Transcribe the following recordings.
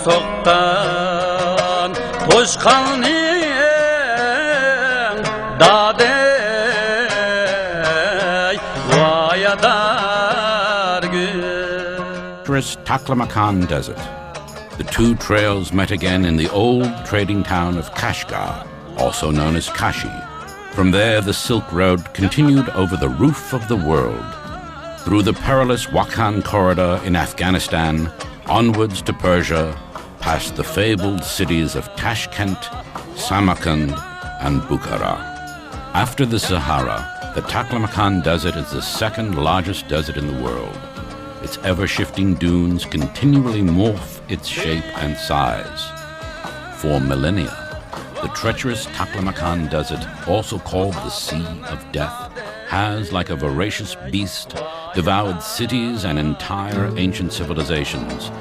soqqan toshqonning dadey Taklamakan Desert. The two trails met again in the old trading town of Kashgar, also known as Kashi. From there, the Silk Road continued over the roof of the world, through the perilous Wakhan corridor in Afghanistan, onwards to Persia, past the fabled cities of Tashkent, Samarkand, and Bukhara. After the Sahara, the Taklamakan Desert is the second largest desert in the world. Its ever-shifting dunes continually morph its shape and size. For millennia, the treacherous Taklamakan Desert, also called the Sea of Death, has, like a voracious beast, devoured cities and entire ancient civilizations.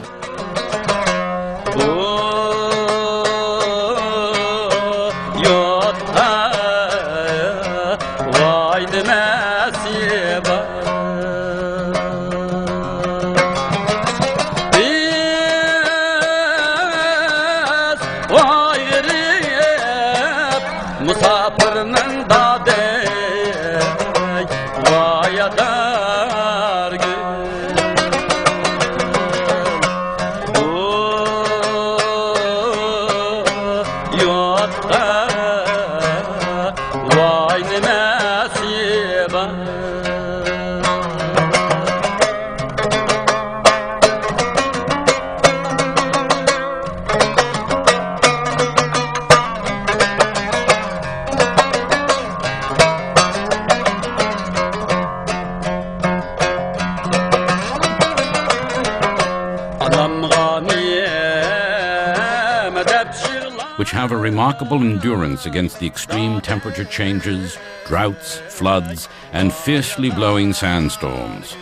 Which have a remarkable endurance against the extreme temperature changes, droughts, floods, and fiercely blowing sandstorms.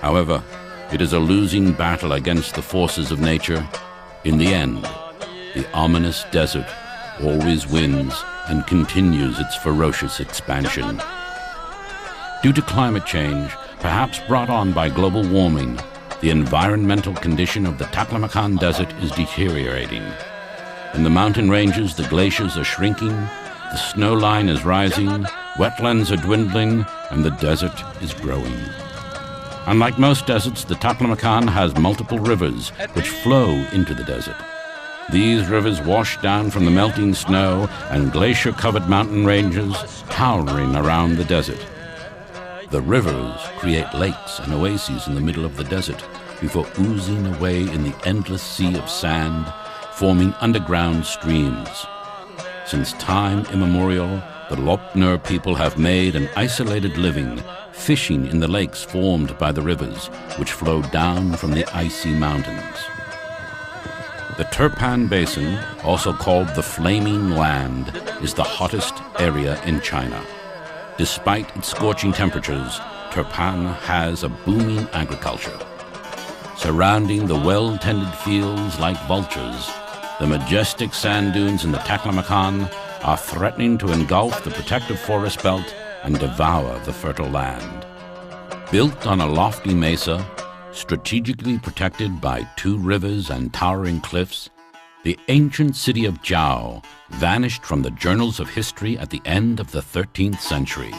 However, it is a losing battle against the forces of nature. In the end, the ominous desert always wins and continues its ferocious expansion. Due to climate change, perhaps brought on by global warming, the environmental condition of the Taklamakan Desert is deteriorating. In the mountain ranges, the glaciers are shrinking, the snow line is rising, wetlands are dwindling, and the desert is growing. Unlike most deserts, the Taklamakan has multiple rivers which flow into the desert. These rivers wash down from the melting snow and glacier-covered mountain ranges, towering around the desert. The rivers create lakes and oases in the middle of the desert before oozing away in the endless sea of sand, forming underground streams. Since time immemorial, the Lopner people have made an isolated living, fishing in the lakes formed by the rivers, which flow down from the icy mountains. The Turpan Basin, also called the Flaming Land, is the hottest area in China. Despite its scorching temperatures, Turpan has a booming agriculture. Surrounding the well-tended fields like vultures, the majestic sand dunes in the Taklamakan are threatening to engulf the protective forest belt and devour the fertile land. Built on a lofty mesa, strategically protected by two rivers and towering cliffs, the ancient city of Zhao vanished from the journals of history at the end of the 13th century.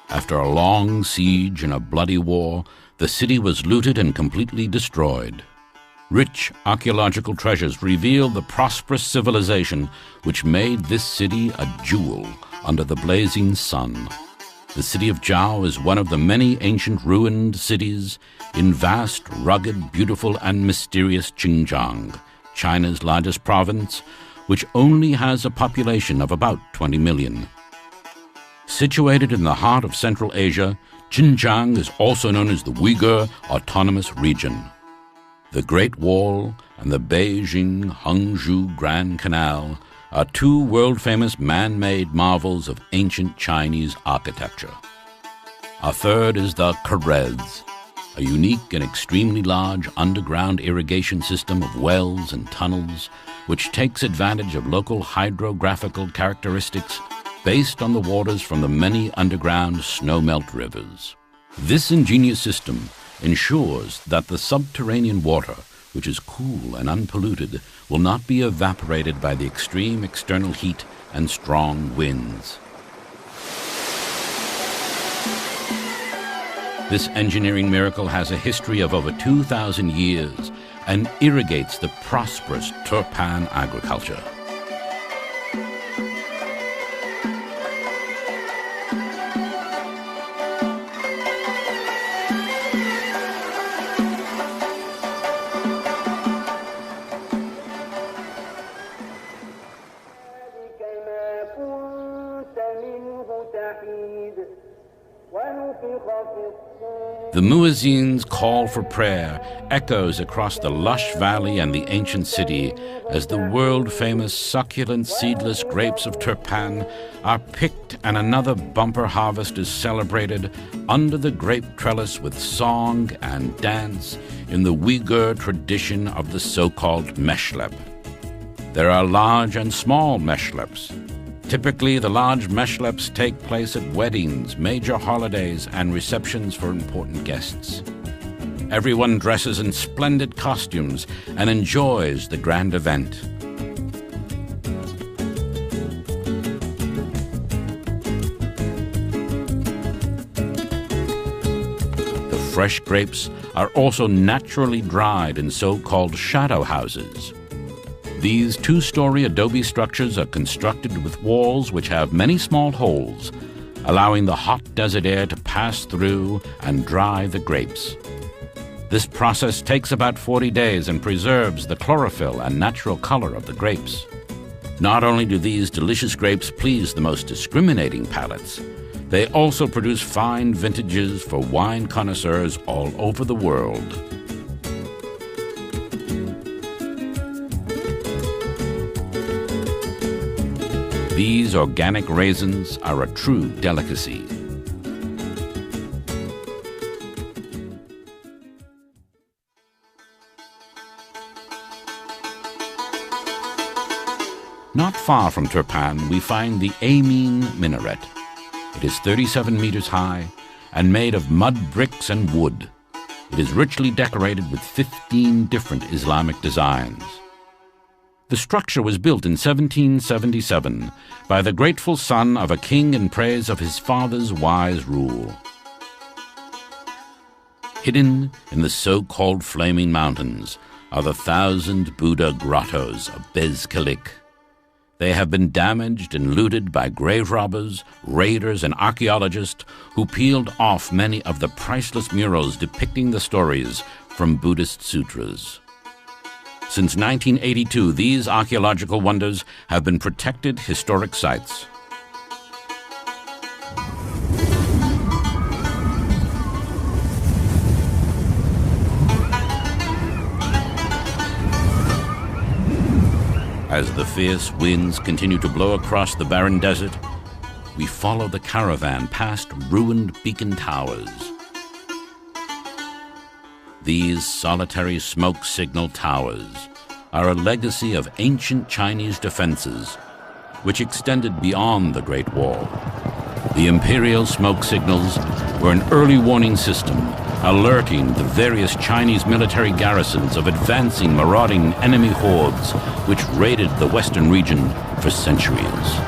After a long siege and a bloody war, the city was looted and completely destroyed. Rich archaeological treasures reveal the prosperous civilization which made this city a jewel under the blazing sun. The city of Zhao is one of the many ancient ruined cities in vast, rugged, beautiful, and mysterious Xinjiang, China's largest province, which only has a population of about 20 million. Situated in the heart of Central Asia, Xinjiang is also known as the Uyghur Autonomous Region. The Great Wall and the Beijing-Hangzhou Grand Canal are two world-famous man-made marvels of ancient Chinese architecture. A third is the Kharez, a unique and extremely large underground irrigation system of wells and tunnels, which takes advantage of local hydrographical characteristics based on the waters from the many underground snowmelt rivers. This ingenious system ensures that the subterranean water, which is cool and unpolluted, will not be evaporated by the extreme external heat and strong winds. This engineering miracle has a history of over 2,000 years and irrigates the prosperous Turpan agriculture. The muezzin's call for prayer echoes across the lush valley and the ancient city as the world-famous succulent seedless grapes of Turpan are picked and another bumper harvest is celebrated under the grape trellis with song and dance in the Uyghur tradition of the so-called meshlep. There are large and small meshleps. Typically, the large meshleps take place at weddings, major holidays, and receptions for important guests. Everyone dresses in splendid costumes and enjoys the grand event. The fresh grapes are also naturally dried in so-called shadow houses. These two-story adobe structures are constructed with walls which have many small holes, allowing the hot desert air to pass through and dry the grapes. This process takes about 40 days and preserves the chlorophyll and natural color of the grapes. Not only do these delicious grapes please the most discriminating palates, they also produce fine vintages for wine connoisseurs all over the world. These organic raisins are a true delicacy. Not far from Turpan, we find the Amin Minaret. It is 37 meters high and made of mud bricks and wood. It is richly decorated with 15 different Islamic designs. The structure was built in 1777 by the grateful son of a king in praise of his father's wise rule. Hidden in the so-called Flaming Mountains are the 1,000 Buddha grottos of Bezkalik. They have been damaged and looted by grave robbers, raiders, and archaeologists who peeled off many of the priceless murals depicting the stories from Buddhist sutras. Since 1982, these archaeological wonders have been protected historic sites. As the fierce winds continue to blow across the barren desert, we follow the caravan past ruined beacon towers. These solitary smoke signal towers are a legacy of ancient Chinese defenses, which extended beyond the Great Wall. The imperial smoke signals were an early warning system, alerting the various Chinese military garrisons of advancing marauding enemy hordes which raided the western region for centuries.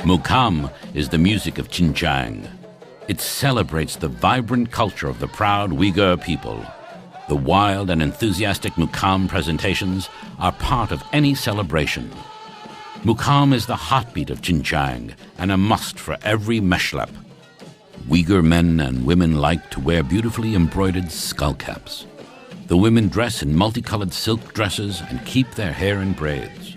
Mukam is the music of Xinjiang. It celebrates the vibrant culture of the proud Uyghur people. The wild and enthusiastic Mukam presentations are part of any celebration. Mukam is the heartbeat of Xinjiang and a must for every meshlep. Uyghur men and women like to wear beautifully embroidered skullcaps. The women dress in multicolored silk dresses and keep their hair in braids.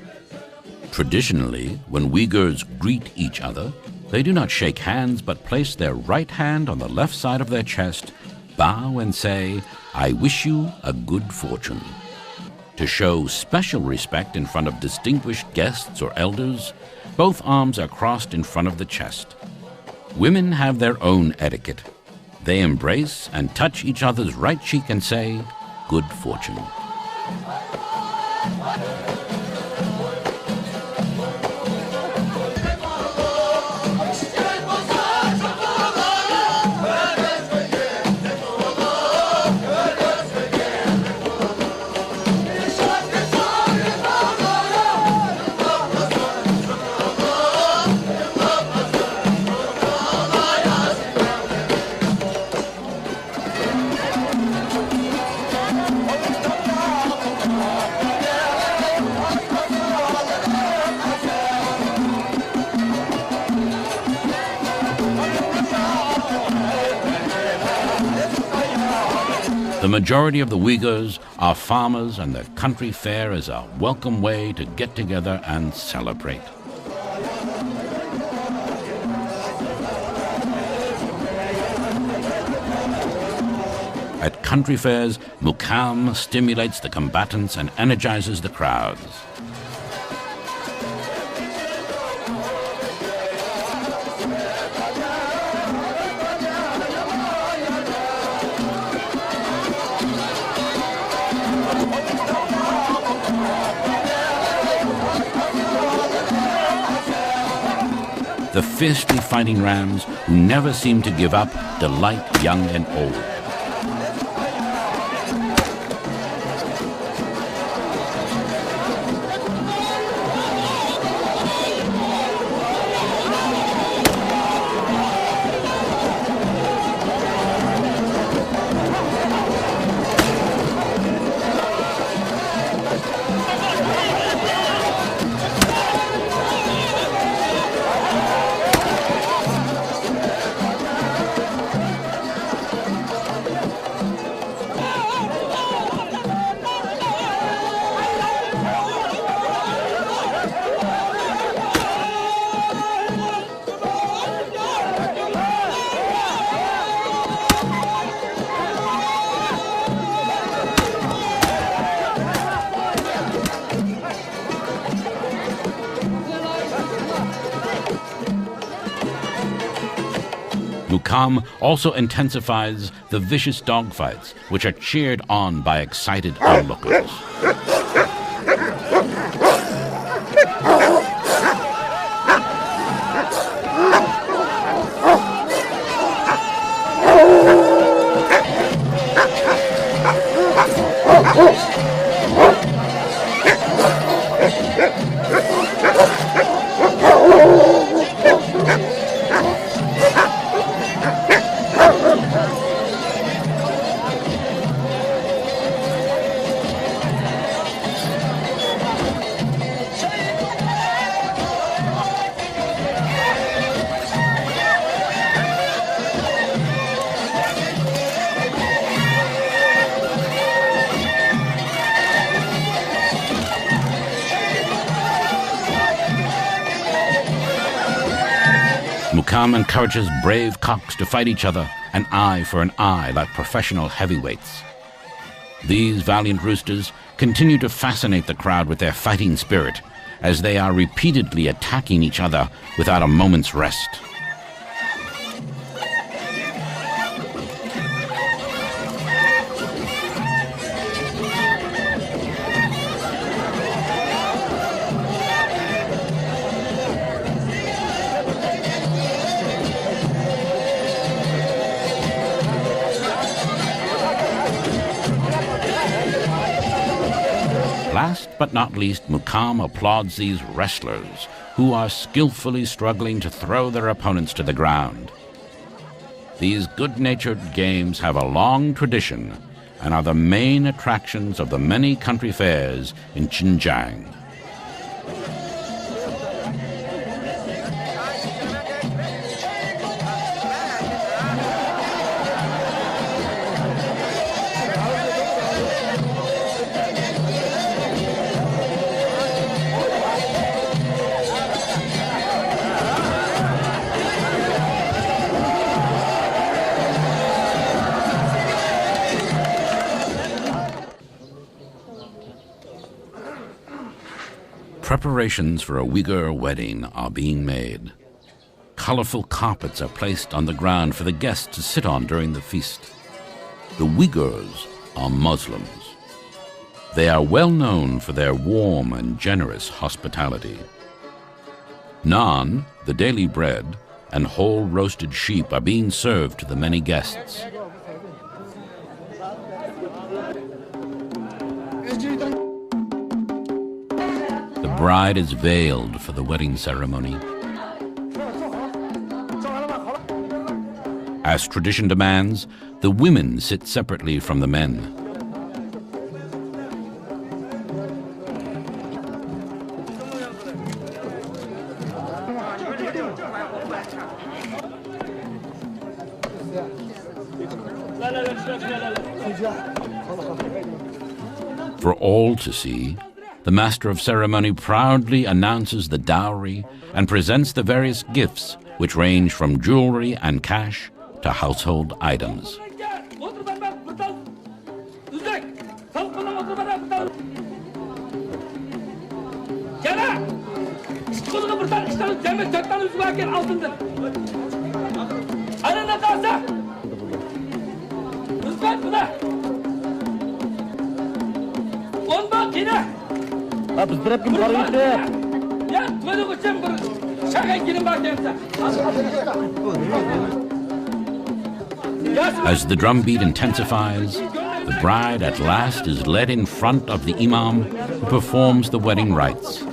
Traditionally, when Uyghurs greet each other, they do not shake hands but place their right hand on the left side of their chest, bow and say, "I wish you a good fortune." To show special respect in front of distinguished guests or elders, both arms are crossed in front of the chest. Women have their own etiquette. They embrace and touch each other's right cheek and say, "Good fortune." The majority of the Uyghurs are farmers, and the country fair is a welcome way to get together and celebrate. At country fairs, mukam stimulates the combatants and energizes the crowds. The fiercely fighting rams, who never seem to give up, delight young and old. Mukam also intensifies the vicious dogfights, which are cheered on by excited onlookers. Mukam encourages brave cocks to fight each other, an eye for an eye, like professional heavyweights. These valiant roosters continue to fascinate the crowd with their fighting spirit, as they are repeatedly attacking each other without a moment's rest. Last but not least, Mukam applauds these wrestlers who are skillfully struggling to throw their opponents to the ground. These good-natured games have a long tradition and are the main attractions of the many country fairs in Xinjiang. Preparations for a Uyghur wedding are being made. Colorful carpets are placed on the ground for the guests to sit on during the feast. The Uyghurs are Muslims. They are well known for their warm and generous hospitality. Naan, the daily bread, and whole roasted sheep are being served to the many guests. The bride is veiled for the wedding ceremony. As tradition demands, the women sit separately from the men. For all to see, the master of ceremony proudly announces the dowry and presents the various gifts, which range from jewelry and cash to household items. As the drumbeat intensifies, the bride at last is led in front of the imam who performs the wedding rites.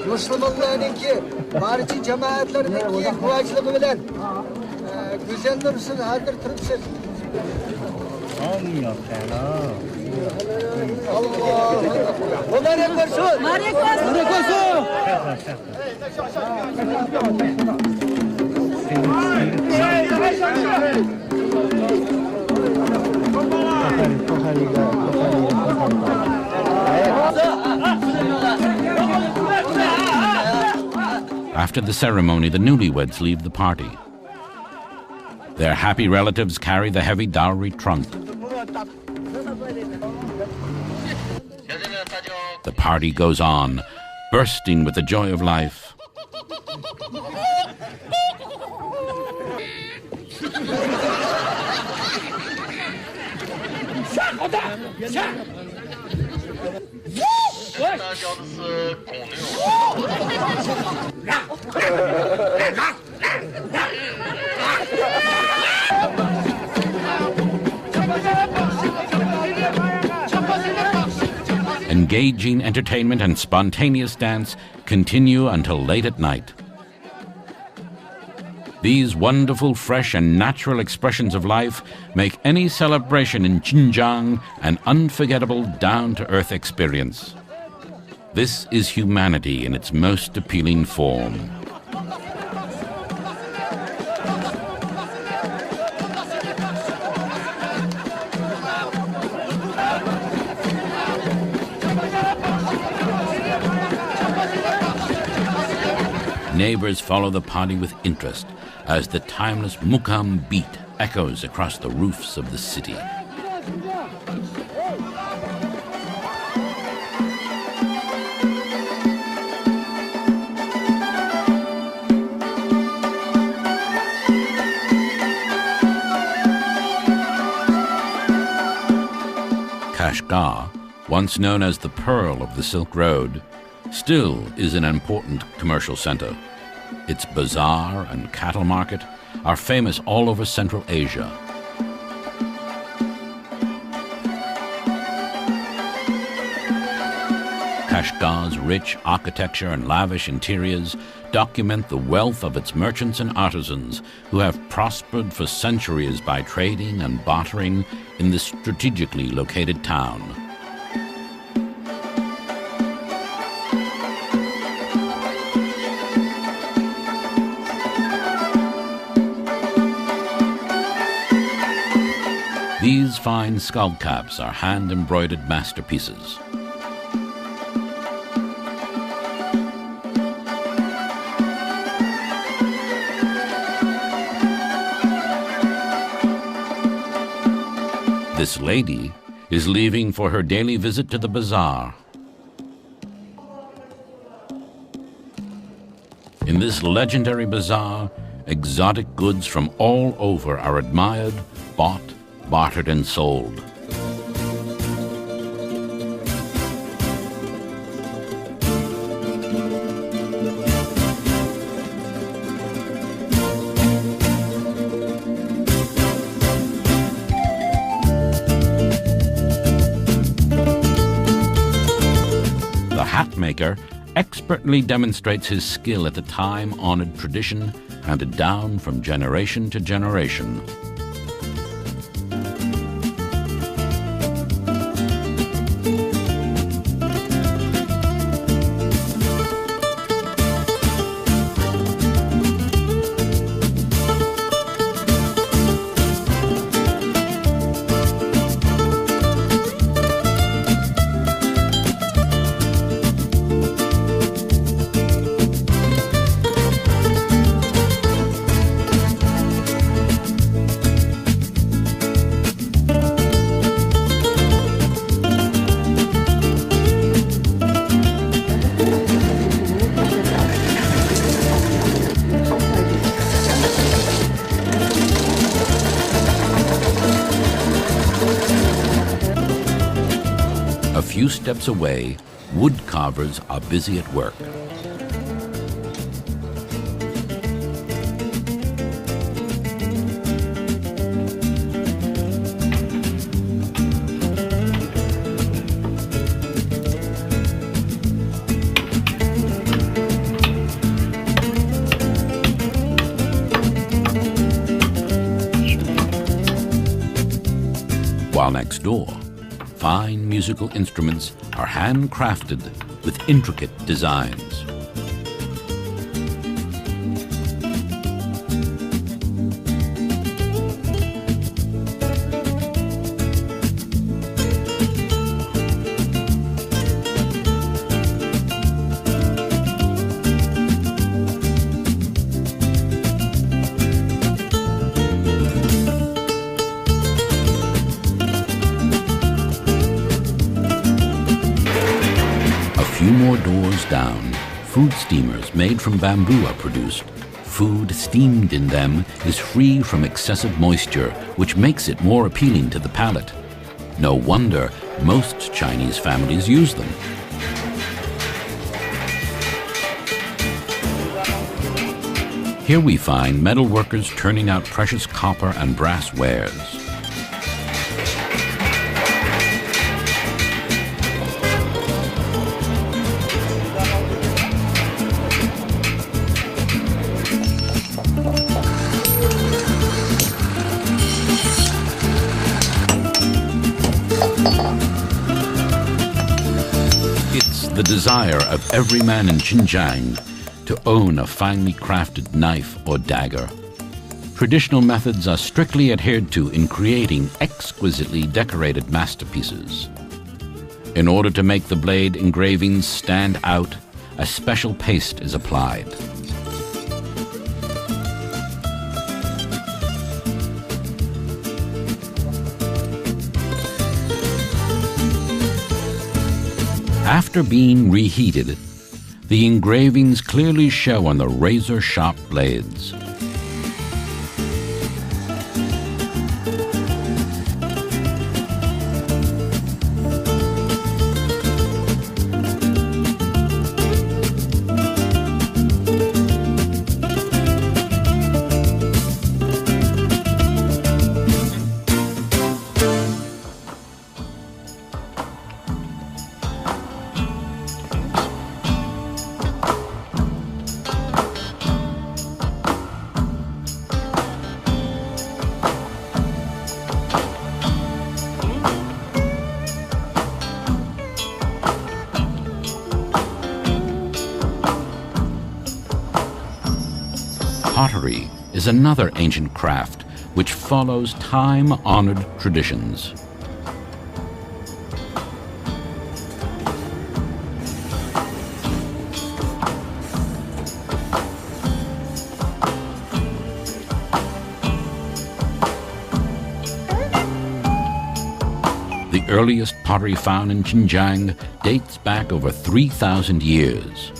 Müslümanlarınki, barıcı cemaatlerindeki kuvacılığı bilen güzel dursun, hazır dursun. Allah! Mübarek olsun! Mübarek olsun! After the ceremony, the newlyweds leave the party. Their happy relatives carry the heavy dowry trunk. The party goes on, bursting with the joy of life. Engaging entertainment and spontaneous dance continue until late at night. These wonderful, fresh and natural expressions of life make any celebration in Xinjiang an unforgettable, down-to-earth experience. This is humanity in its most appealing form. Neighbors follow the party with interest as the timeless mukam beat echoes across the roofs of the city. Kashgar, once known as the Pearl of the Silk Road, still is an important commercial center. Its bazaar and cattle market are famous all over Central Asia. Kashgar's rich architecture and lavish interiors document the wealth of its merchants and artisans who have prospered for centuries by trading and bartering in this strategically located town. These fine skull caps are hand-embroidered masterpieces. This lady is leaving for her daily visit to the bazaar. In this legendary bazaar, exotic goods from all over are admired, bought, bartered, and sold. The hat maker expertly demonstrates his skill at the time-honored tradition handed down from generation to generation. A few steps away, wood carvers are busy at work. While next door, fine musical instruments are handcrafted with intricate designs. A few more doors down, food steamers made from bamboo are produced. Food steamed in them is free from excessive moisture, which makes it more appealing to the palate. No wonder most Chinese families use them. Here we find metal workers turning out precious copper and brass wares. It's the desire of every man in Xinjiang to own a finely crafted knife or dagger. Traditional methods are strictly adhered to in creating exquisitely decorated masterpieces. In order to make the blade engravings stand out, a special paste is applied. After being reheated, the engravings clearly show on the razor-sharp blades. Pottery is another ancient craft which follows time-honored traditions. The earliest pottery found in Xinjiang dates back over 3,000 years.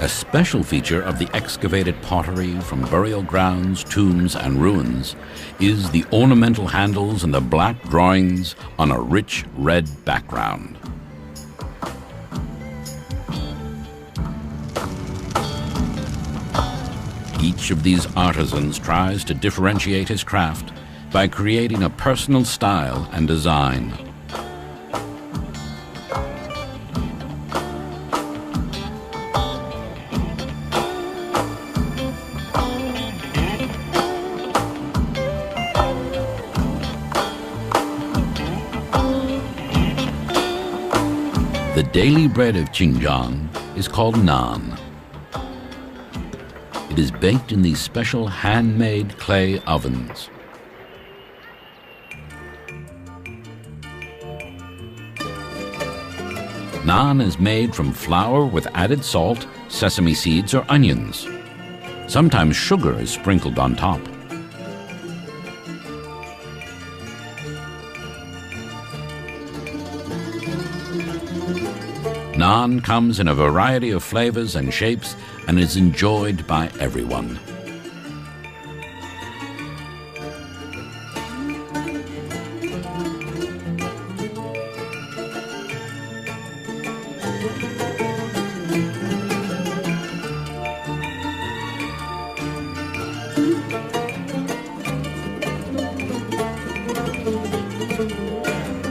A special feature of the excavated pottery from burial grounds, tombs, and ruins is the ornamental handles and the black drawings on a rich red background. Each of these artisans tries to differentiate his craft by creating a personal style and design. The daily bread of Xinjiang is called naan. It is baked in these special handmade clay ovens. Naan is made from flour with added salt, sesame seeds, or onions. Sometimes sugar is sprinkled on top. Naan comes in a variety of flavors and shapes and is enjoyed by everyone.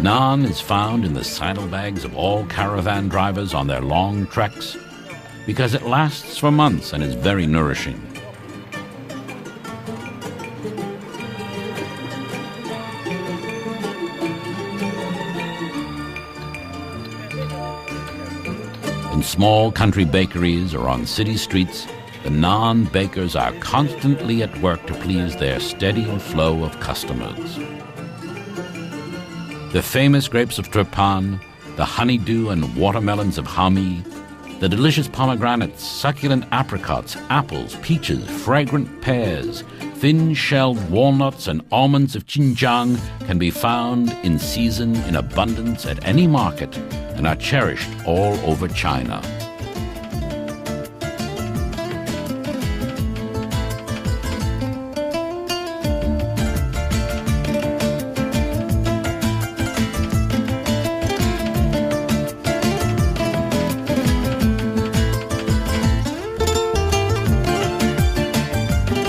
Naan is found in the saddlebags of all caravan drivers on their long treks because it lasts for months and is very nourishing. In small country bakeries or on city streets, the naan bakers are constantly at work to please their steady flow of customers. The famous grapes of Turpan, the honeydew and watermelons of Hami, the delicious pomegranates, succulent apricots, apples, peaches, fragrant pears, thin-shelled walnuts and almonds of Xinjiang can be found in season in abundance at any market and are cherished all over China.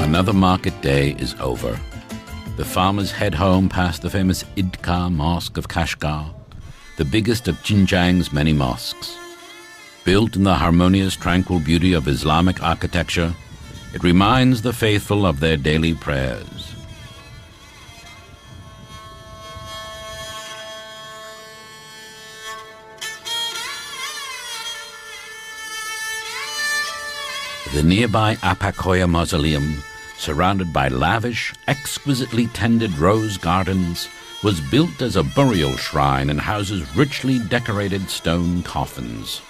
Another market day is over. The farmers head home past the famous Idka Mosque of Kashgar, the biggest of Xinjiang's many mosques. Built in the harmonious, tranquil beauty of Islamic architecture, it reminds the faithful of their daily prayers. The nearby Apakoya Mausoleum, surrounded by lavish, exquisitely tended rose gardens, was built as a burial shrine and houses richly decorated stone coffins.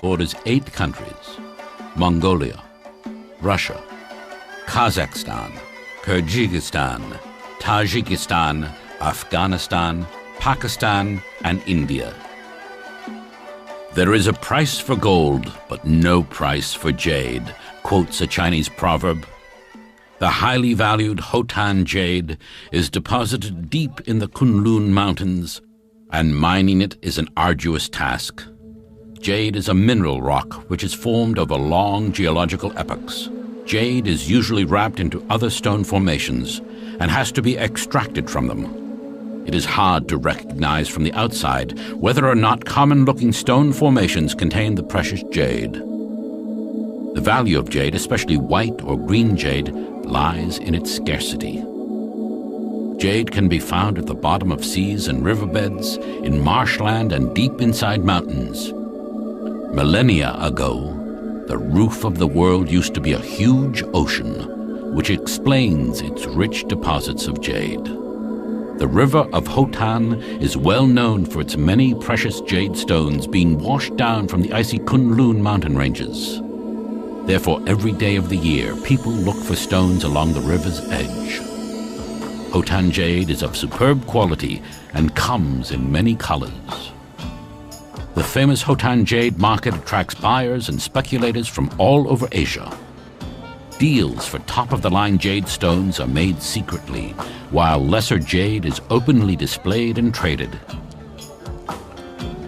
Borders 8 countries: Mongolia, Russia, Kazakhstan, Kyrgyzstan, Tajikistan, Afghanistan, Pakistan, and India. "There is a price for gold, but no price for jade," quotes a Chinese proverb. The highly valued Hotan jade is deposited deep in the Kunlun Mountains, and mining it is an arduous task. Jade is a mineral rock which is formed over long geological epochs. Jade is usually wrapped into other stone formations and has to be extracted from them. It is hard to recognize from the outside whether or not common-looking stone formations contain the precious jade. The value of jade, especially white or green jade, lies in its scarcity. Jade can be found at the bottom of seas and riverbeds, in marshland and deep inside mountains. Millennia ago, the roof of the world used to be a huge ocean, which explains its rich deposits of jade. The river of Hotan is well known for its many precious jade stones being washed down from the icy Kunlun mountain ranges. Therefore, every day of the year, people look for stones along the river's edge. Hotan jade is of superb quality and comes in many colors. The famous Hotan jade market attracts buyers and speculators from all over Asia. Deals for top-of-the-line jade stones are made secretly, while lesser jade is openly displayed and traded.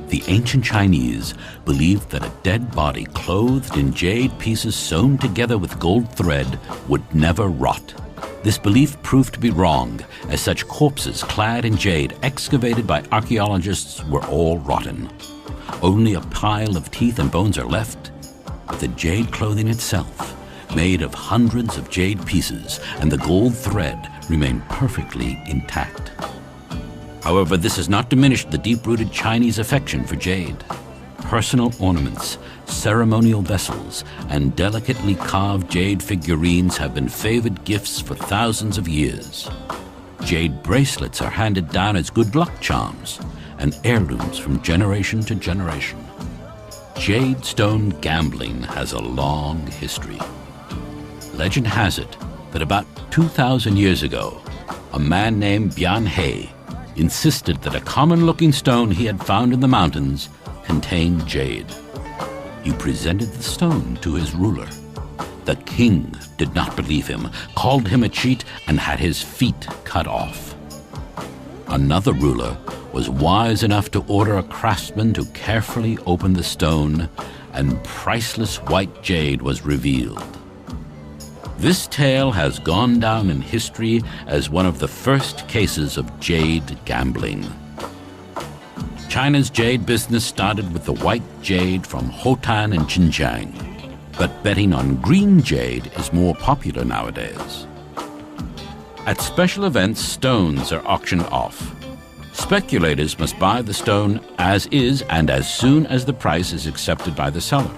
The ancient Chinese believed that a dead body clothed in jade pieces sewn together with gold thread would never rot. This belief proved to be wrong, as such corpses clad in jade excavated by archaeologists were all rotten. Only a pile of teeth and bones are left, but the jade clothing itself, made of hundreds of jade pieces, and the gold thread remain perfectly intact. However, this has not diminished the deep-rooted Chinese affection for jade. Personal ornaments, ceremonial vessels, and delicately carved jade figurines have been favored gifts for thousands of years. Jade bracelets are handed down as good luck charms and heirlooms from generation to generation. Jade stone gambling has a long history. Legend has it that about 2,000 years ago, a man named Bian He insisted that a common-looking stone he had found in the mountains contained jade. He presented the stone to his ruler. The king did not believe him, called him a cheat, and had his feet cut off. Another ruler was wise enough to order a craftsman to carefully open the stone, and priceless white jade was revealed. This tale has gone down in history as one of the first cases of jade gambling. China's jade business started with the white jade from Hotan and Xinjiang, but betting on green jade is more popular nowadays. At special events, stones are auctioned off. Speculators must buy the stone as is and as soon as the price is accepted by the seller.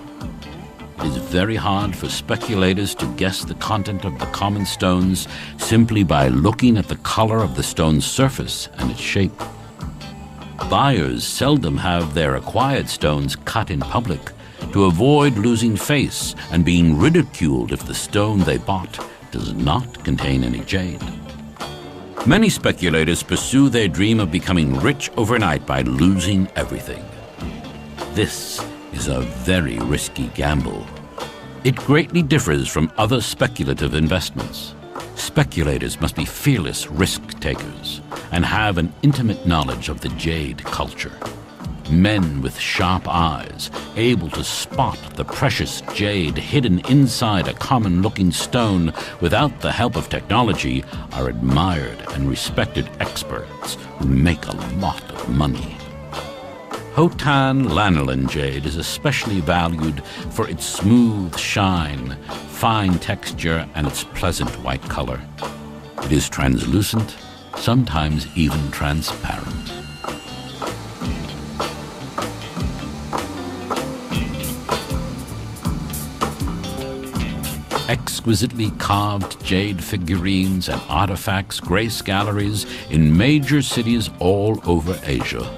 It is very hard for speculators to guess the content of the common stones simply by looking at the color of the stone's surface and its shape. Buyers seldom have their acquired stones cut in public to avoid losing face and being ridiculed if the stone they bought does not contain any jade. Many speculators pursue their dream of becoming rich overnight by losing everything. This is a very risky gamble. It greatly differs from other speculative investments. Speculators must be fearless risk-takers and have an intimate knowledge of the jade culture. Men with sharp eyes, able to spot the precious jade hidden inside a common-looking stone without the help of technology, are admired and respected experts who make a lot of money. Hotan lanolin jade is especially valued for its smooth shine, fine texture, and its pleasant white color. It is translucent, sometimes even transparent. Exquisitely carved jade figurines and artifacts grace galleries in major cities all over Asia.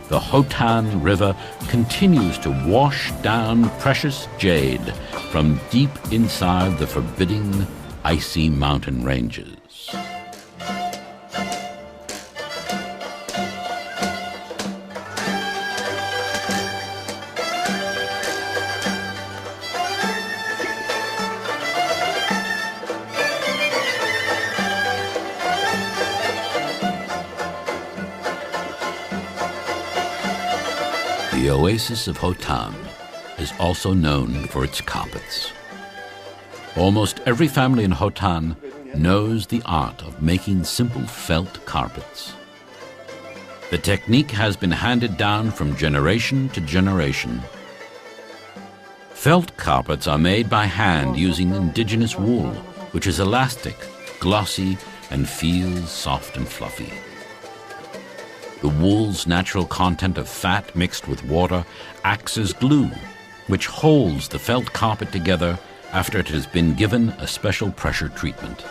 The Hotan River continues to wash down precious jade from deep inside the forbidding, icy mountain ranges. The oasis of Hotan is also known for its carpets. Almost every family in Hotan knows the art of making simple felt carpets. The technique has been handed down from generation to generation. Felt carpets are made by hand using indigenous wool, which is elastic, glossy, and feels soft and fluffy. The wool's natural content of fat mixed with water acts as glue, which holds the felt carpet together after it has been given a special pressure treatment.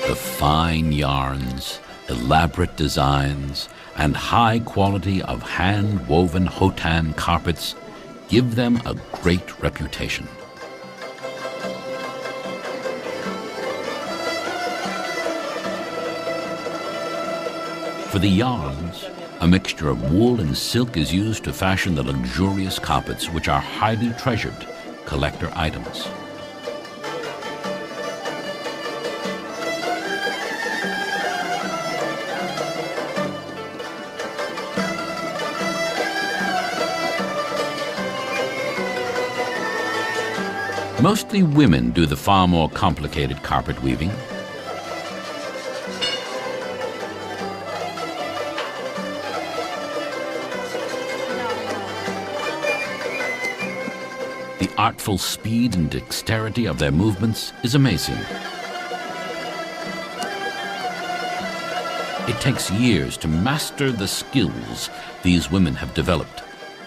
The fine yarns, elaborate designs, and high quality of hand-woven Hotan carpets give them a great reputation. For the yarns, a mixture of wool and silk is used to fashion the luxurious carpets, which are highly treasured collector items. Mostly women do the far more complicated carpet weaving. The artful speed and dexterity of their movements is amazing. It takes years to master the skills these women have developed.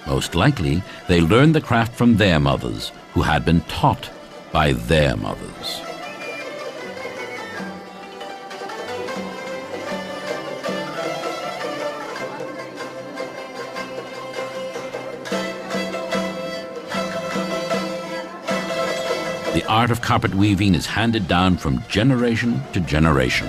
Most likely, they learned the craft from their mothers, who had been taught by their mothers. the art of carpet weaving is handed down from generation to generation.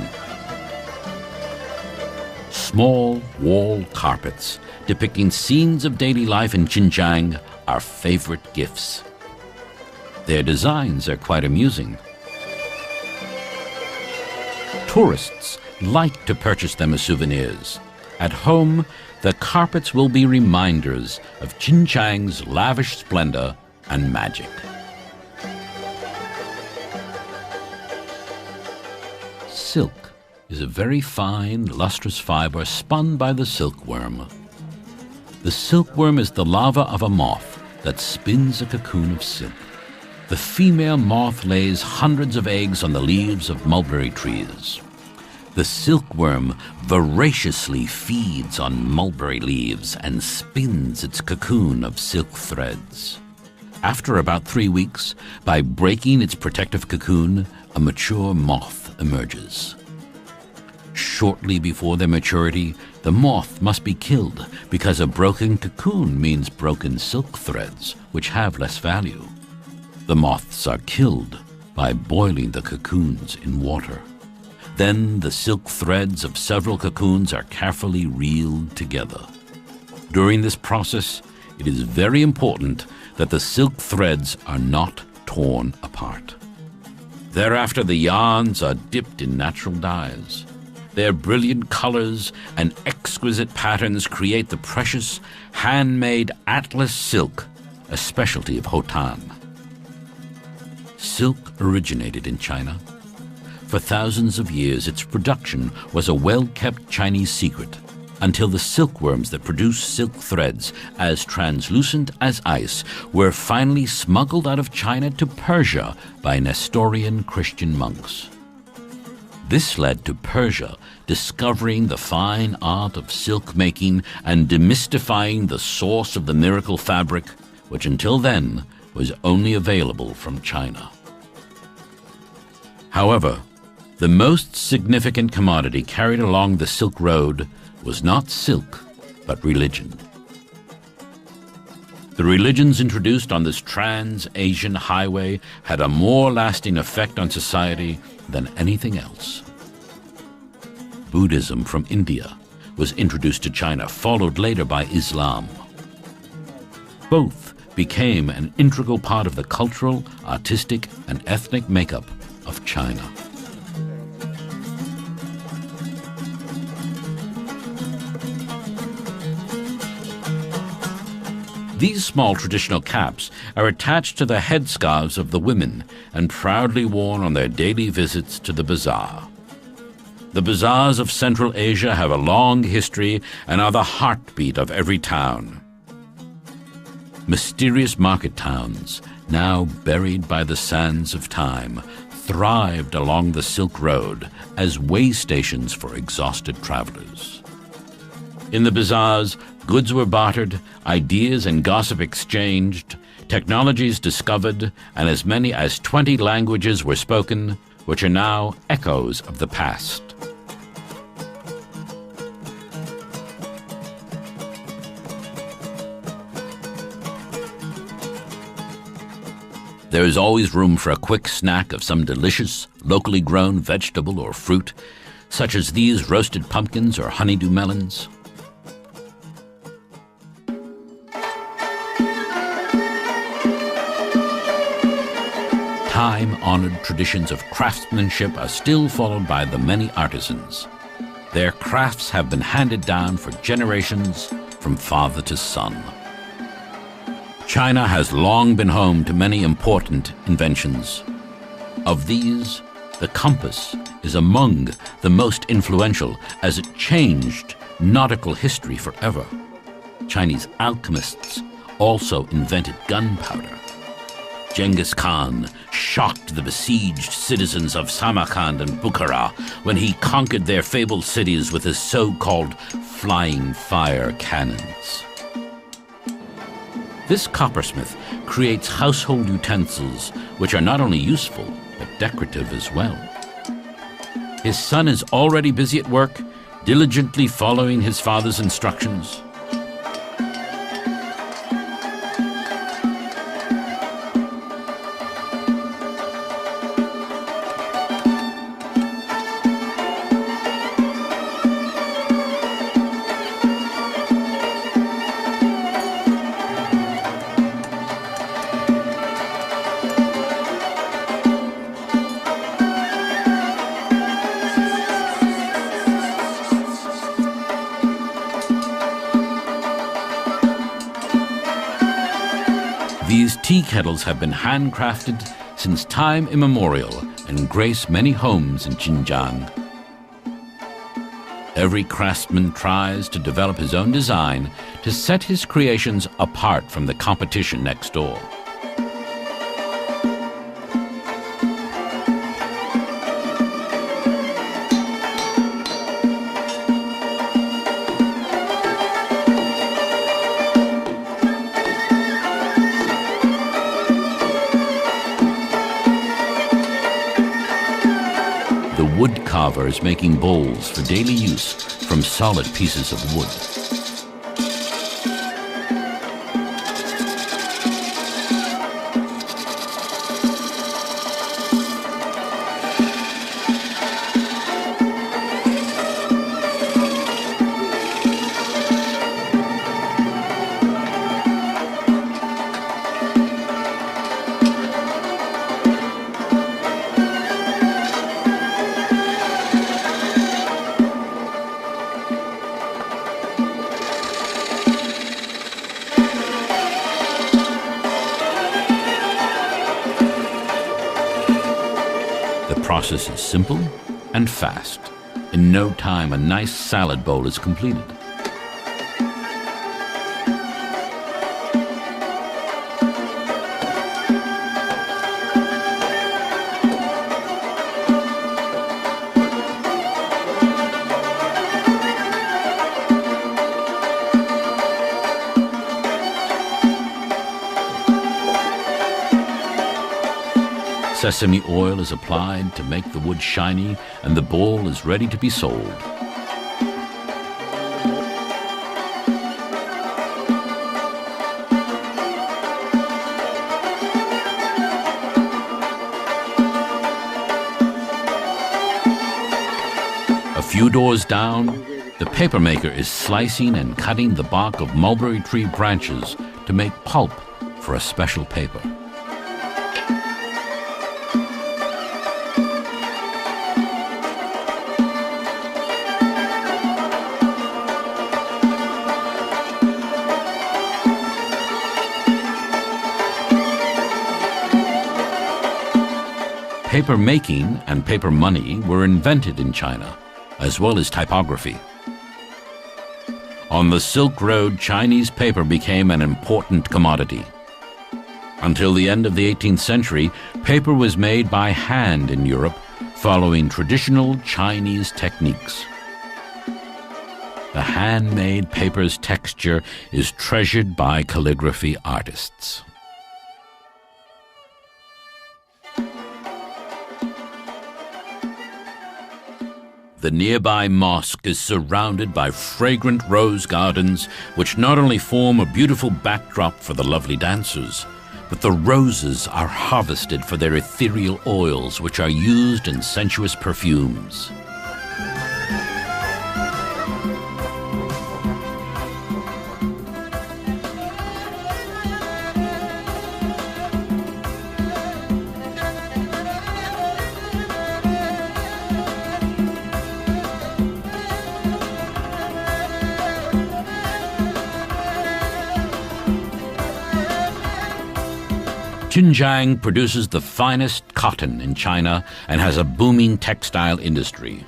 Small wall carpets depicting scenes of daily life in Xinjiang are favorite gifts. Their designs are quite amusing. Tourists like to purchase them as souvenirs. At home, the carpets will be reminders of Xinjiang's lavish splendor and magic. Silk is a very fine, lustrous fiber spun by the silkworm. The silkworm is the larva of a moth that spins a cocoon of silk. The female moth lays hundreds of eggs on the leaves of mulberry trees. The silkworm voraciously feeds on mulberry leaves and spins its cocoon of silk threads. After about 3 weeks, by breaking its protective cocoon, a mature moth emerges. Shortly before their maturity, the moth must be killed because a broken cocoon means broken silk threads, which have less value. The moths are killed by boiling the cocoons in water. Then the silk threads of several cocoons are carefully reeled together. During this process, it is very important that the silk threads are not torn apart. Thereafter, the yarns are dipped in natural dyes. Their brilliant colors and exquisite patterns create the precious, handmade atlas silk, a specialty of Hotan. Silk originated in China. For thousands of years, its production was a well-kept Chinese secret, until the silkworms that produce silk threads as translucent as ice were finally smuggled out of China to Persia by Nestorian Christian monks. This led to Persia discovering the fine art of silk making and demystifying the source of the miracle fabric, which until then was only available from China. However, the most significant commodity carried along the Silk Road was not silk, but religion. The religions introduced on this trans-Asian highway had a more lasting effect on society than anything else. Buddhism from India was introduced to China, followed later by Islam. Both became an integral part of the cultural, artistic, and ethnic makeup of China. These small traditional caps are attached to the headscarves of the women and proudly worn on their daily visits to the bazaar. The bazaars of Central Asia have a long history and are the heartbeat of every town. Mysterious market towns, now buried by the sands of time, thrived along the Silk Road as way stations for exhausted travelers. In the bazaars, goods were bartered, ideas and gossip exchanged, technologies discovered, and as many as 20 languages were spoken, which are now echoes of the past. There is always room for a quick snack of some delicious, locally grown vegetable or fruit, such as these roasted pumpkins or honeydew melons. Time-honored traditions of craftsmanship are still followed by the many artisans. Their crafts have been handed down for generations from father to son. China has long been home to many important inventions. Of these, the compass is among the most influential as it changed nautical history forever. Chinese alchemists also invented gunpowder. Genghis Khan shocked the besieged citizens of Samarkand and Bukhara when he conquered their fabled cities with his so-called flying fire cannons. This coppersmith creates household utensils which are not only useful, but decorative as well. His son is already busy at work, diligently following his father's instructions. These tea kettles have been handcrafted since time immemorial and grace many homes in Xinjiang. Every craftsman tries to develop his own design to set his creations apart from the competition next door. Wood carvers making bowls for daily use from solid pieces of wood. The process is simple and fast. In no time, a nice salad bowl is completed. Sesame oil is applied to make the wood shiny, and the bowl is ready to be sold. A few doors down, the papermaker is slicing and cutting the bark of mulberry tree branches to make pulp for a special paper. Paper making and paper money were invented in China, as well as typography. On the Silk Road, Chinese paper became an important commodity. Until the end of the 18th century, paper was made by hand in Europe, following traditional Chinese techniques. The handmade paper's texture is treasured by calligraphy artists. The nearby mosque is surrounded by fragrant rose gardens, which not only form a beautiful backdrop for the lovely dancers, but the roses are harvested for their ethereal oils, which are used in sensuous perfumes. Xinjiang produces the finest cotton in China and has a booming textile industry.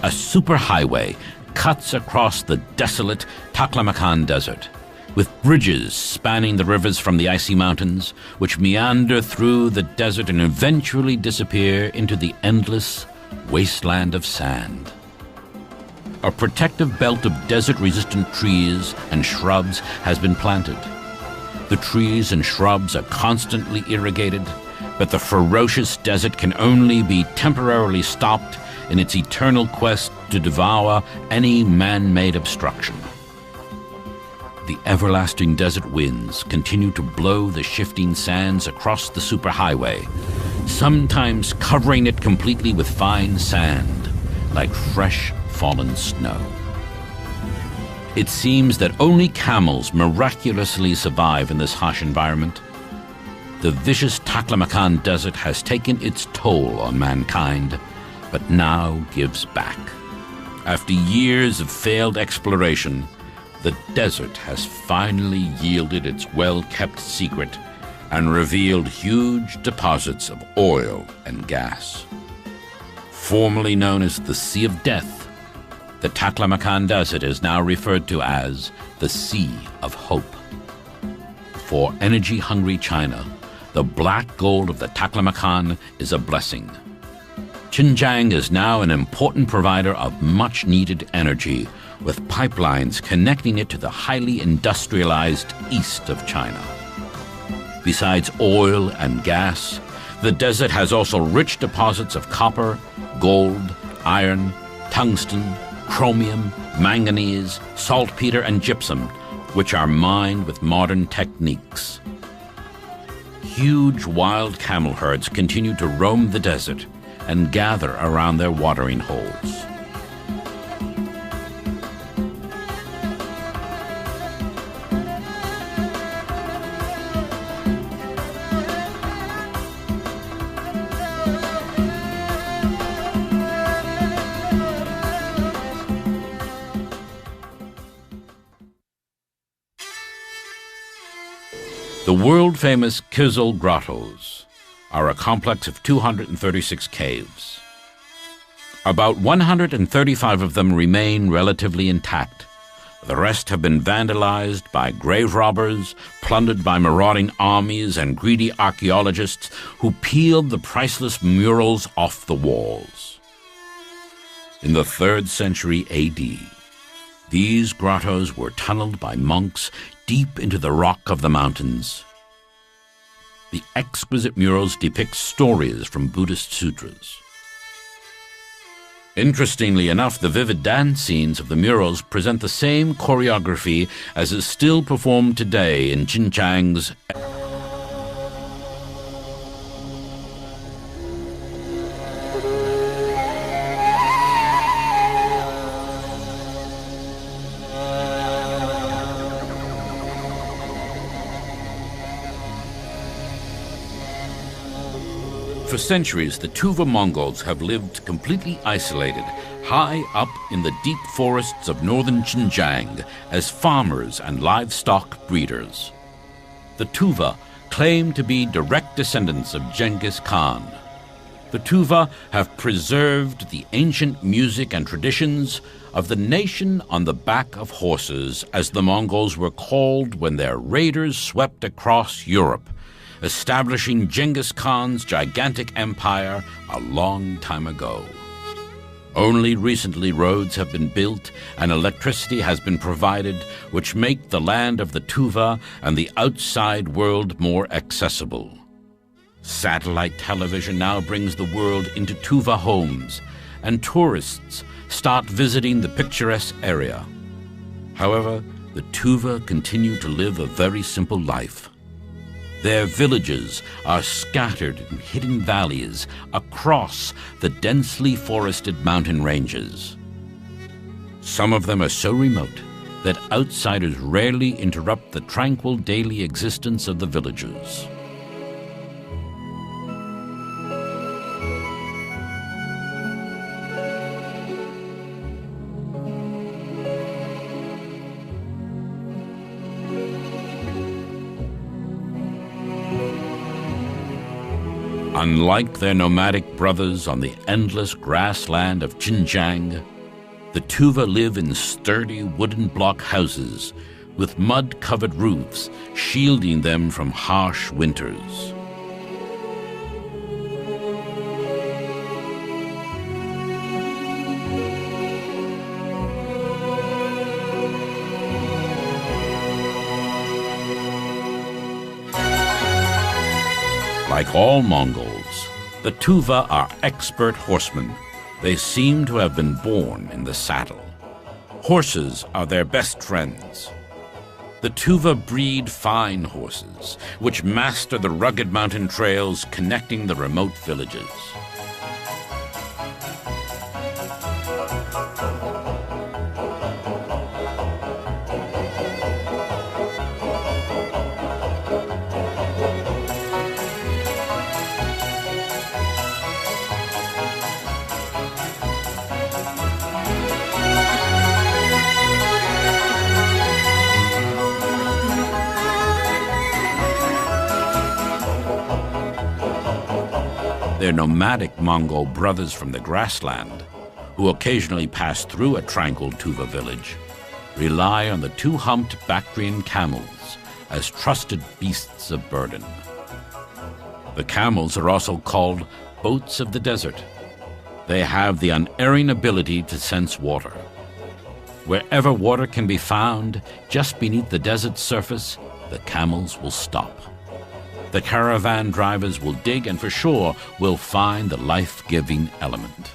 A superhighway cuts across the desolate Taklamakan Desert, with bridges spanning the rivers from the icy mountains, which meander through the desert and eventually disappear into the endless wasteland of sand. A protective belt of desert-resistant trees and shrubs has been planted. The trees and shrubs are constantly irrigated, but the ferocious desert can only be temporarily stopped in its eternal quest to devour any man-made obstruction. The everlasting desert winds continue to blow the shifting sands across the superhighway, sometimes covering it completely with fine sand, like fresh fallen snow. It seems that only camels miraculously survive in this harsh environment. The vicious Taklamakan Desert has taken its toll on mankind, but now gives back. After years of failed exploration, the desert has finally yielded its well-kept secret and revealed huge deposits of oil and gas. Formerly known as the Sea of Death, the Taklamakan Desert is now referred to as the Sea of Hope. For energy-hungry China, the black gold of the Taklamakan is a blessing. Xinjiang is now an important provider of much-needed energy, with pipelines connecting it to the highly industrialized east of China. Besides oil and gas, the desert has also rich deposits of copper, gold, iron, tungsten, chromium, manganese, saltpeter, and gypsum, which are mined with modern techniques. Huge wild camel herds continue to roam the desert and gather around their watering holes. The world-famous Kizil Grottos are a complex of 236 caves. About 135 of them remain relatively intact. The rest have been vandalized by grave robbers, plundered by marauding armies and greedy archaeologists who peeled the priceless murals off the walls. In the 3rd century AD, these grottos were tunneled by monks deep into the rock of the mountains. The exquisite murals depict stories from Buddhist sutras. Interestingly enough, the vivid dance scenes of the murals present the same choreography as is still performed today in Xinjiang's For centuries, the Tuva Mongols have lived completely isolated, high up in the deep forests of northern Xinjiang as farmers and livestock breeders. The Tuva claim to be direct descendants of Genghis Khan. The Tuva have preserved the ancient music and traditions of the nation on the back of horses, as the Mongols were called when their raiders swept across Europe, establishing Genghis Khan's gigantic empire a long time ago. Only recently roads have been built and electricity has been provided, which make the land of the Tuva and the outside world more accessible. Satellite television now brings the world into Tuva homes, and tourists start visiting the picturesque area. However, the Tuva continue to live a very simple life. Their villages are scattered in hidden valleys across the densely forested mountain ranges. Some of them are so remote that outsiders rarely interrupt the tranquil daily existence of the villagers. Unlike their nomadic brothers on the endless grassland of Xinjiang, the Tuva live in sturdy wooden block houses with mud-covered roofs shielding them from harsh winters. Like all Mongols, the Tuva are expert horsemen. They seem to have been born in the saddle. Horses are their best friends. The Tuva breed fine horses, which master the rugged mountain trails connecting the remote villages. Their nomadic Mongol brothers from the grassland, who occasionally pass through a tranquil Tuva village, rely on the two-humped Bactrian camels as trusted beasts of burden. The camels are also called boats of the desert. They have the unerring ability to sense water. Wherever water can be found, just beneath the desert's surface, the camels will stop. The caravan drivers will dig and for sure will find the life-giving element.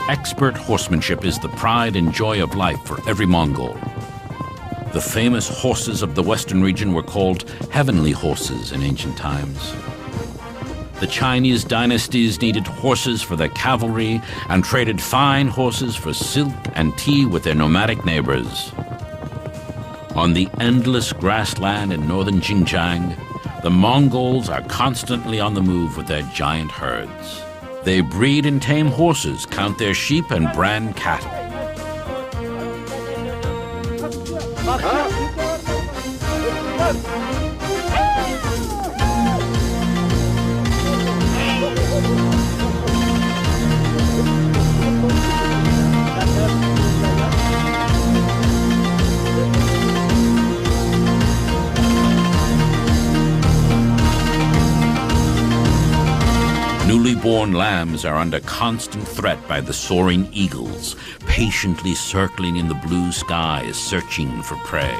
Expert horsemanship is the pride and joy of life for every Mongol. The famous horses of the western region were called heavenly horses in ancient times. The Chinese dynasties needed horses for their cavalry and traded fine horses for silk and tea with their nomadic neighbors. On the endless grassland in northern Xinjiang, the Mongols are constantly on the move with their giant herds. They breed and tame horses, count their sheep, and brand cattle. Newly born lambs are under constant threat by the soaring eagles, patiently circling in the blue skies, searching for prey.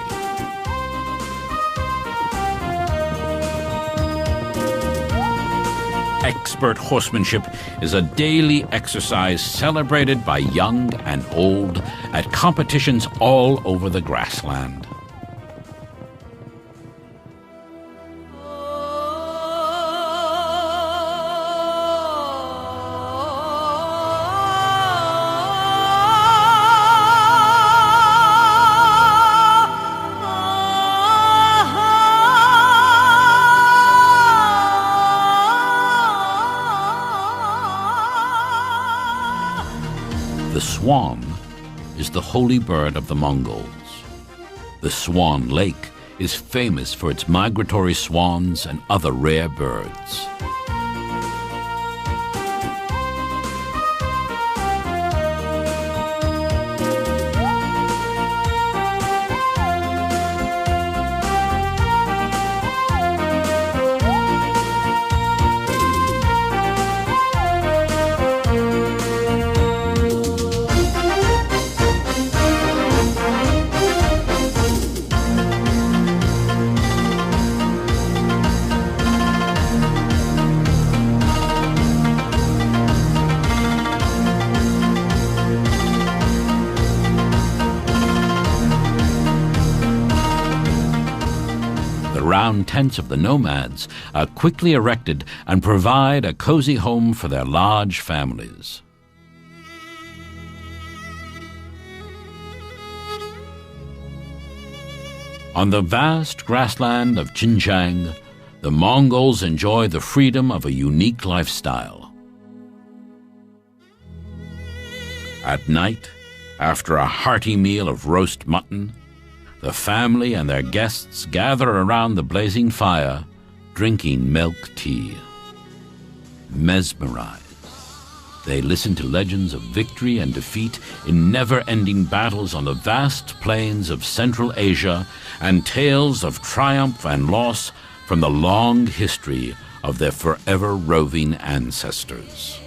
Expert horsemanship is a daily exercise celebrated by young and old at competitions all over the grassland. The swan is the holy bird of the Mongols. The Swan Lake is famous for its migratory swans and other rare birds. Round tents of the nomads are quickly erected and provide a cozy home for their large families. On the vast grassland of Xinjiang, the Mongols enjoy the freedom of a unique lifestyle. At night, after a hearty meal of roast mutton, the family and their guests gather around the blazing fire, drinking milk tea. Mesmerized, they listen to legends of victory and defeat in never-ending battles on the vast plains of Central Asia and tales of triumph and loss from the long history of their forever roving ancestors.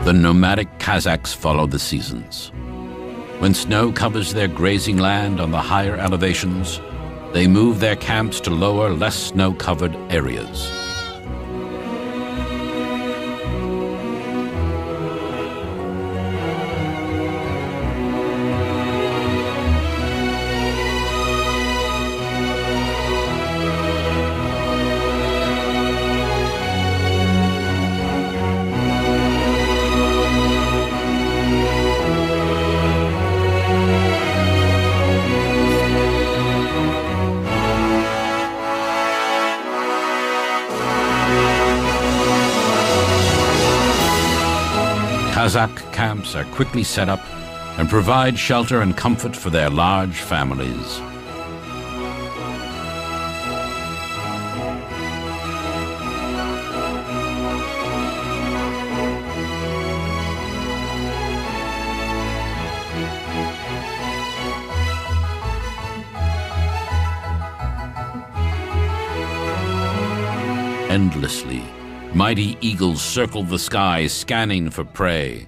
the nomadic Kazakhs follow the seasons. When snow covers their grazing land on the higher elevations, they move their camps to lower, less snow-covered areas. Kazakh camps are quickly set up and provide shelter and comfort for their large families. Endlessly, mighty eagles circle the sky, scanning for prey.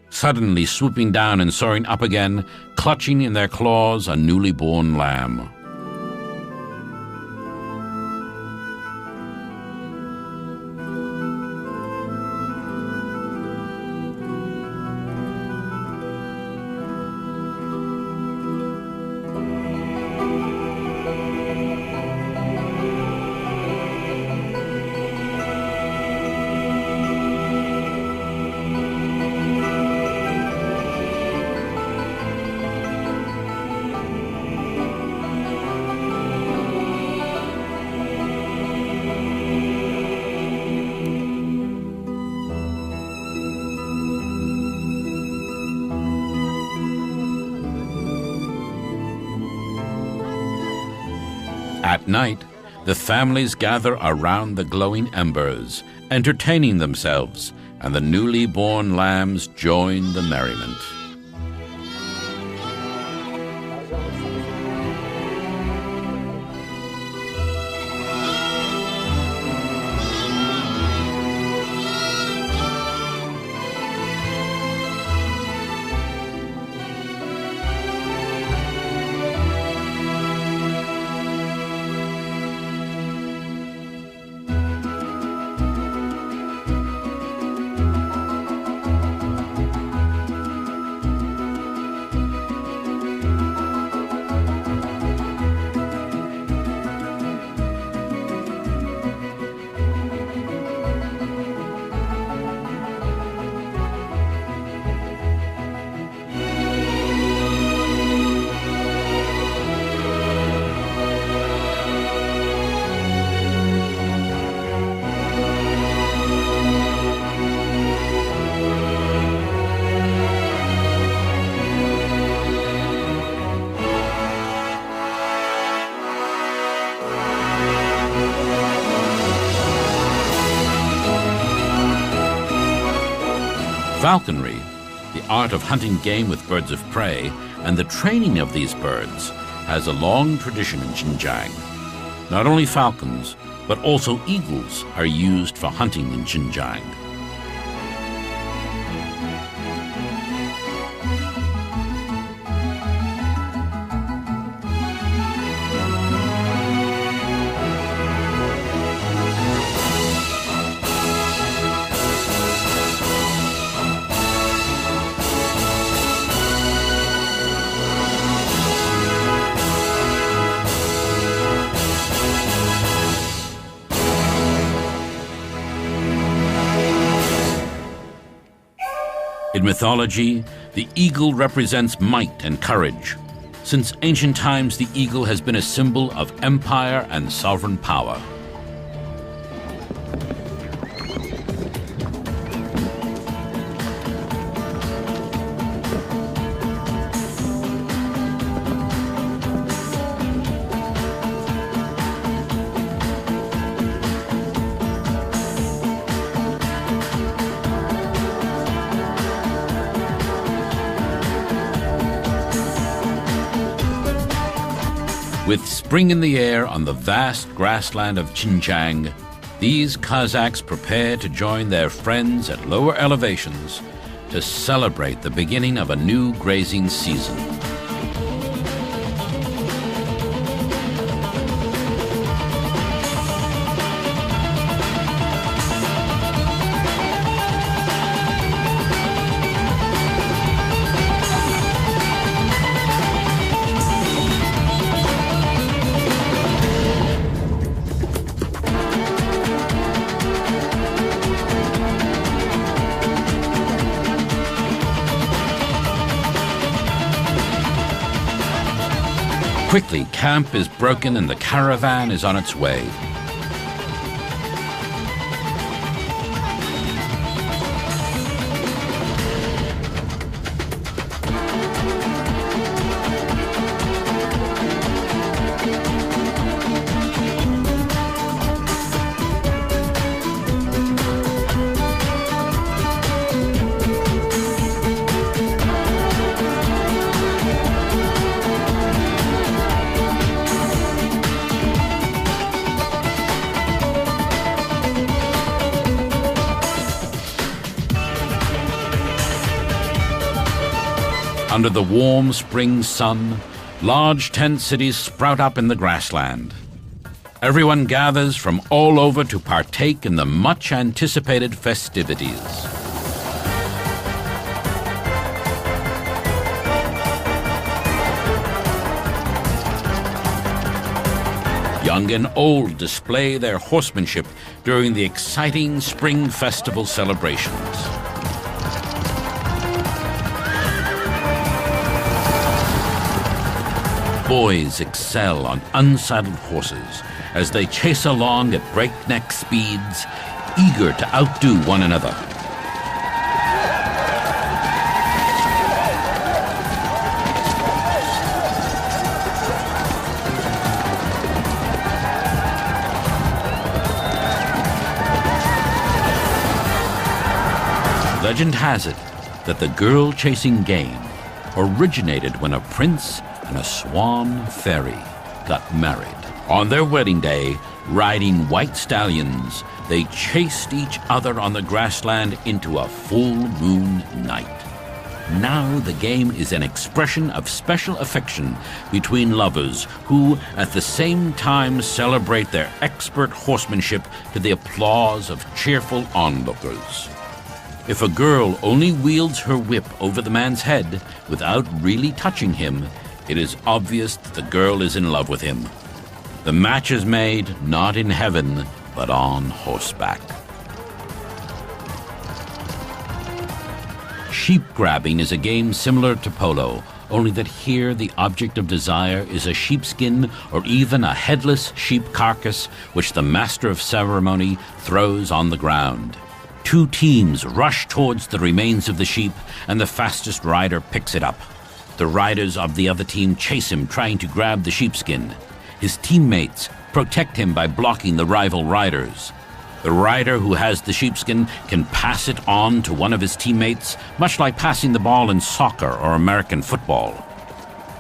Suddenly swooping down and soaring up again, clutching in their claws a newly born lamb. At night, the families gather around the glowing embers, entertaining themselves, and the newly born lambs join the merriment. Falconry, the art of hunting game with birds of prey, and the training of these birds has a long tradition in Xinjiang. Not only falcons, but also eagles are used for hunting in Xinjiang. In mythology, the eagle represents might and courage. Since ancient times, the eagle has been a symbol of empire and sovereign power. With spring in the air on the vast grassland of Xinjiang, these Kazakhs prepare to join their friends at lower elevations to celebrate the beginning of a new grazing season. Quickly, camp is broken and the caravan is on its way. Under the warm spring sun, large tent cities sprout up in the grassland. Everyone gathers from all over to partake in the much-anticipated festivities. Young and old display their horsemanship during the exciting spring festival celebrations. Boys excel on unsaddled horses as they chase along at breakneck speeds, eager to outdo one another. Legend has it that the girl-chasing game originated when a prince and a swan fairy got married. On their wedding day, riding white stallions, they chased each other on the grassland into a full moon night. Now the game is an expression of special affection between lovers who at the same time celebrate their expert horsemanship to the applause of cheerful onlookers. If a girl only wields her whip over the man's head without really touching him, it is obvious that the girl is in love with him. The match is made not in heaven, but on horseback. Sheep grabbing is a game similar to polo, only that here the object of desire is a sheepskin or even a headless sheep carcass which the master of ceremony throws on the ground. Two teams rush towards the remains of the sheep and the fastest rider picks it up. The riders of the other team chase him, trying to grab the sheepskin. His teammates protect him by blocking the rival riders. The rider who has the sheepskin can pass it on to one of his teammates, much like passing the ball in soccer or American football.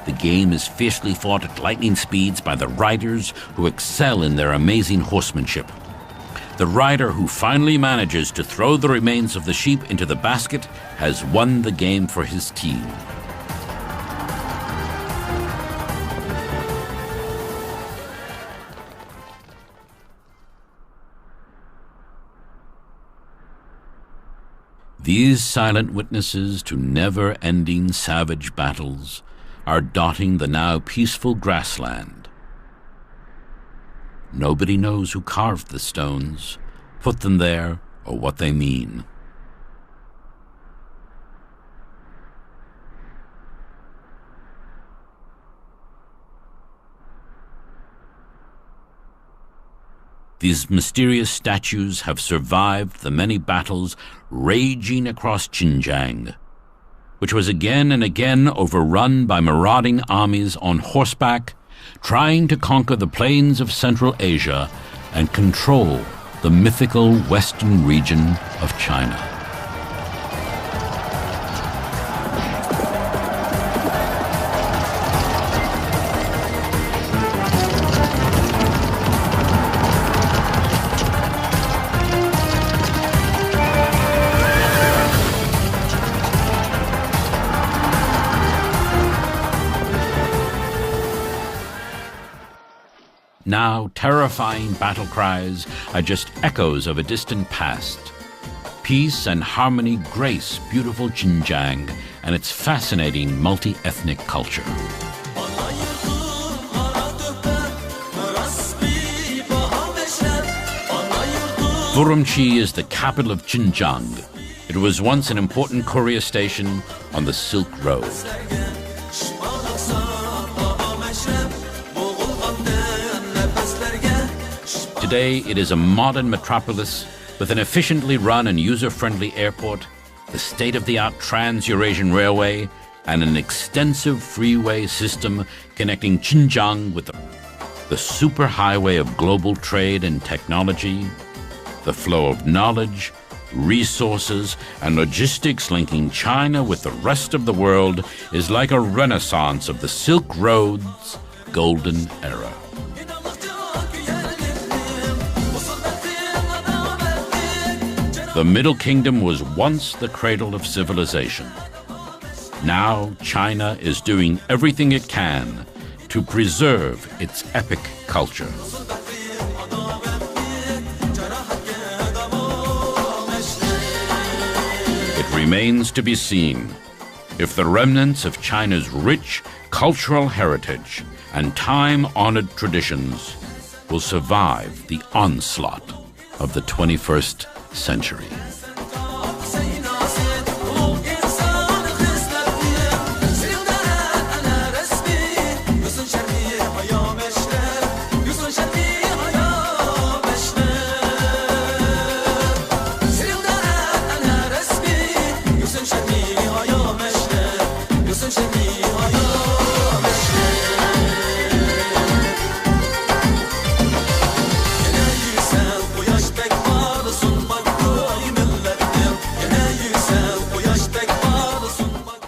The game is fiercely fought at lightning speeds by the riders who excel in their amazing horsemanship. The rider who finally manages to throw the remains of the sheep into the basket has won the game for his team. These silent witnesses to never-ending savage battles are dotting the now peaceful grassland. Nobody knows who carved the stones, put them there, or what they mean. These mysterious statues have survived the many battles raging across Xinjiang, which was again and again overrun by marauding armies on horseback, trying to conquer the plains of Central Asia and control the mythical western region of China. Now, terrifying battle cries are just echoes of a distant past. Peace and harmony grace beautiful Xinjiang and its fascinating multi-ethnic culture. Urumqi is the capital of Xinjiang. It was once an important courier station on the Silk Road. Today, it is a modern metropolis with an efficiently run and user-friendly airport, the state-of-the-art Trans-Eurasian Railway, and an extensive freeway system connecting Xinjiang with the superhighway of global trade and technology, the flow of knowledge, resources, and logistics linking China with the rest of the world is like a renaissance of the Silk Road's golden era. The Middle Kingdom was once the cradle of civilization. Now China is doing everything it can to preserve its epic culture. It remains to be seen if the remnants of China's rich cultural heritage and time-honored traditions will survive the onslaught of the 21st century.